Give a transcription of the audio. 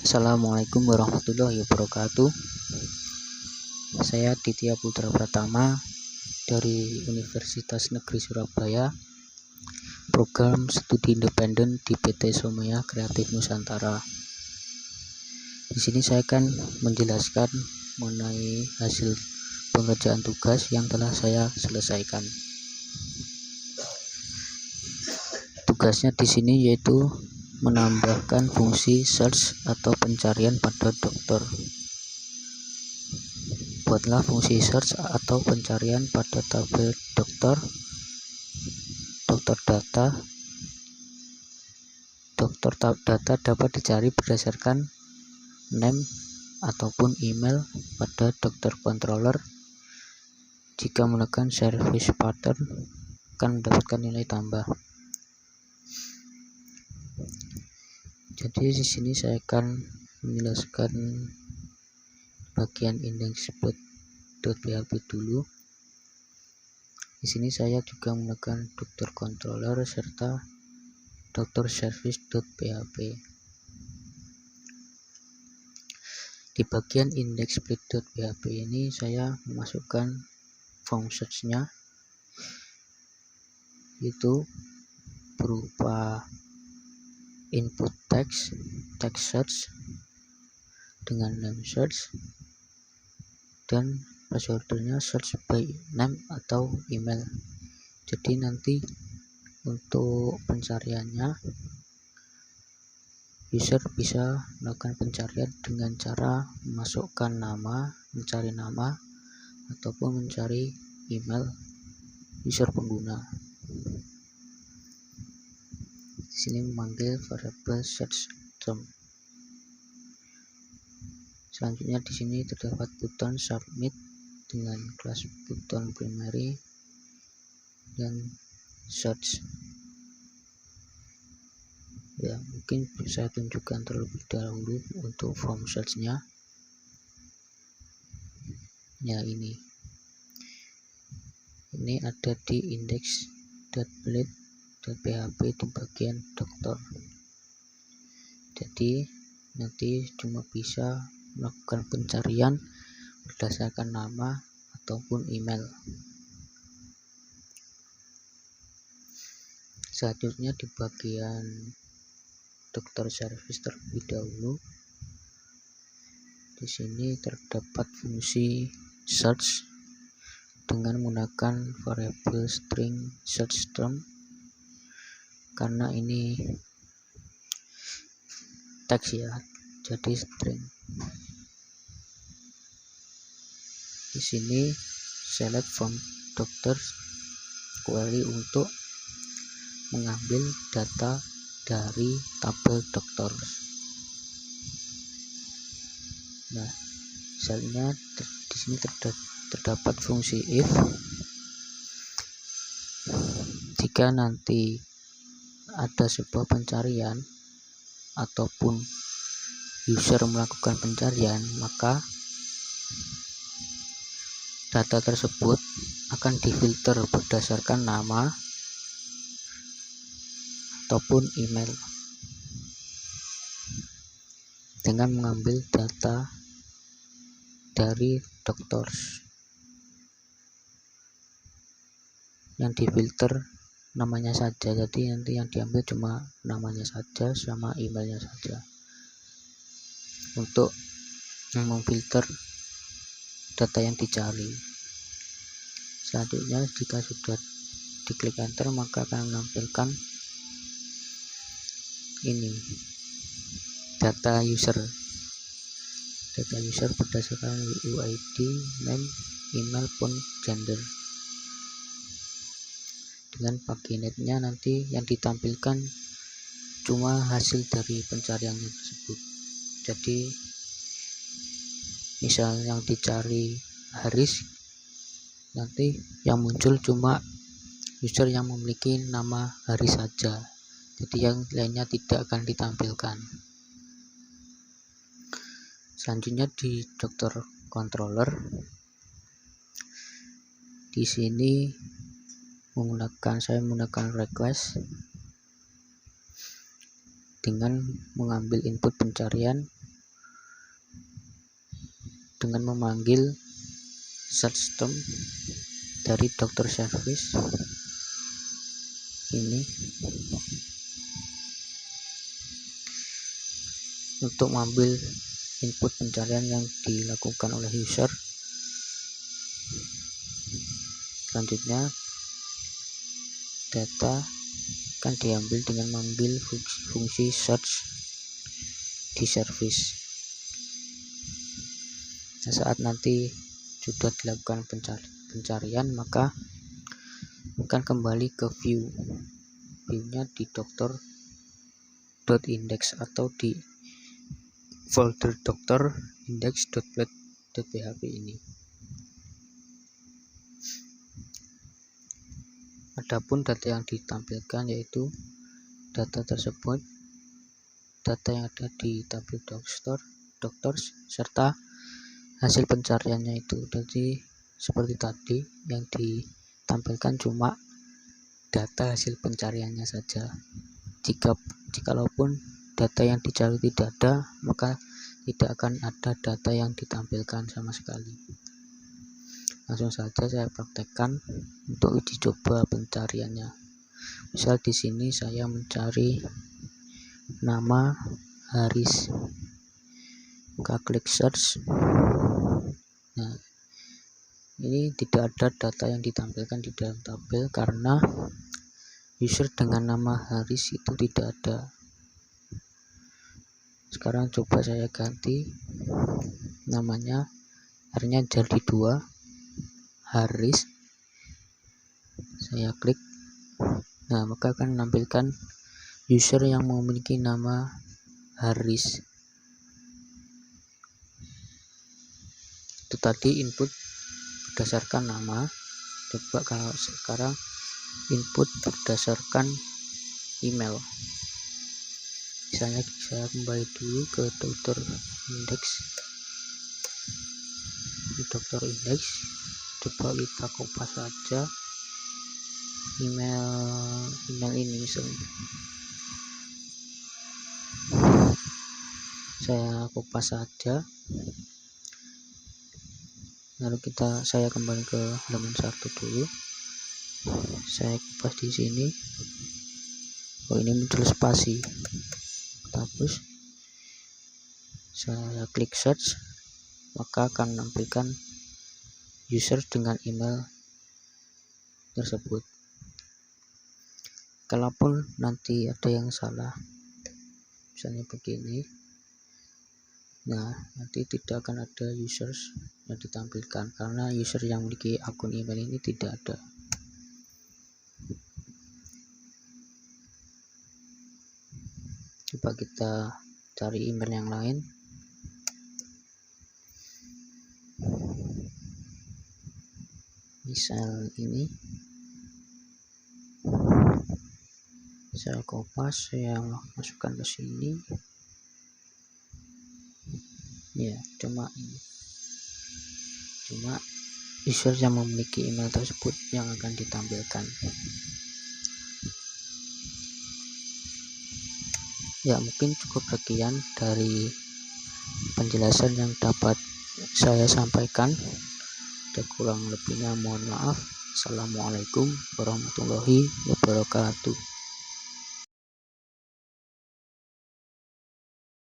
Assalamualaikum warahmatullahi wabarakatuh. Saya Ditya Putra Pratama dari Universitas Negeri Surabaya, program studi independen di PT Somaya Kreatif Nusantara. Di sini saya akan menjelaskan mengenai hasil pengerjaan tugas yang telah saya selesaikan. Tugasnya di sini yaitu menambahkan fungsi search atau pencarian pada dokter. Buatlah fungsi search atau pencarian pada tabel dokter data. Data dapat dicari berdasarkan name ataupun email pada dokter controller. Jika menekan service pattern akan mendapatkan nilai tambah. Jadi di sini saya akan menjelaskan bagian index.php dulu. Di sini saya juga menekan dokter controller serta dokter service.php. Di bagian index.php ini saya memasukkan form search-nya, itu berupa input text search dengan name search, dan passwordnya search by name atau email. Jadi nanti untuk pencariannya user bisa melakukan pencarian dengan cara memasukkan nama, mencari nama ataupun mencari email user pengguna. Di sini memanggil variable search term. Selanjutnya di sini terdapat button submit dengan kelas button primary dan search. Ya, mungkin saya tunjukkan terlebih dahulu untuk form search-nya. Ya, ini ada di index.blade.php di bagian dokter. Jadi nanti cuma bisa melakukan pencarian berdasarkan nama ataupun email. Selanjutnya di bagian dokter service terlebih dahulu. Di sini terdapat fungsi search dengan menggunakan variable string search term, karena ini teks ya, jadi string. Di sini select from doctor query untuk mengambil data dari tabel dokter. Nah, misalnya di sini terdapat fungsi if. Jika nanti ada sebuah pencarian ataupun user melakukan pencarian, maka data tersebut akan difilter berdasarkan nama ataupun email dengan mengambil data dari dokter. Yang difilter namanya saja, jadi nanti yang diambil cuma namanya saja sama emailnya saja untuk memfilter data yang dicari. Selanjutnya jika sudah diklik enter, maka akan menampilkan ini data user berdasarkan UID, name, email, pun gender. Dengan paginetnya nanti yang ditampilkan cuma hasil dari pencariannya tersebut. Jadi misal yang dicari Haris, nanti yang muncul cuma user yang memiliki nama Haris saja, jadi yang lainnya tidak akan ditampilkan. Selanjutnya di dokter controller, di sini saya menggunakan request dengan mengambil input pencarian dengan memanggil search term dari dokter service ini untuk mengambil input pencarian yang dilakukan oleh user. Selanjutnya data akan diambil dengan mengambil fungsi search di service. Nah, saat nanti sudah dilakukan pencarian, maka akan kembali ke viewnya di dokter.index atau di folder dokter index.php ini. Adapun data yang ditampilkan yaitu data tersebut, data yang ada di tabel dokter serta hasil pencariannya itu. Jadi seperti tadi yang ditampilkan cuma data hasil pencariannya saja. Jikalaupun data yang dicari tidak ada, maka tidak akan ada data yang ditampilkan sama sekali. Langsung saja saya praktekkan untuk uji coba pencariannya. Misal di sini saya mencari nama Haris, maka klik search. Nah, ini tidak ada data yang ditampilkan di dalam tabel karena user dengan nama Haris itu tidak ada. Sekarang coba saya ganti namanya, akhirnya jadi 2 Haris. Saya klik. Nah, maka akan menampilkan user yang memiliki nama Haris. Itu tadi input berdasarkan nama. Coba kalau sekarang input berdasarkan email. Misalnya saya kembali dulu ke dokter index. Coba kita kopas saja email ini misalnya. Saya kopas saja. Lalu saya kembali ke halaman 1 dulu. Saya kopas di sini. Oh, ini muncul spasi. Hapus. Saya klik search, maka akan menampilkan user dengan email tersebut. Kalaupun nanti ada yang salah, misalnya begini, nah nanti tidak akan ada users yang ditampilkan karena user yang memiliki akun email ini tidak ada. Coba kita cari email yang lain. Misal ini, saya kopas, saya masukkan ke sini. Ya, cuma user yang memiliki email tersebut yang akan ditampilkan. Ya, mungkin cukup sekian dari penjelasan yang dapat saya sampaikan. Kurang lebihnya mohon maaf. Assalamualaikum warahmatullahi wabarakatuh.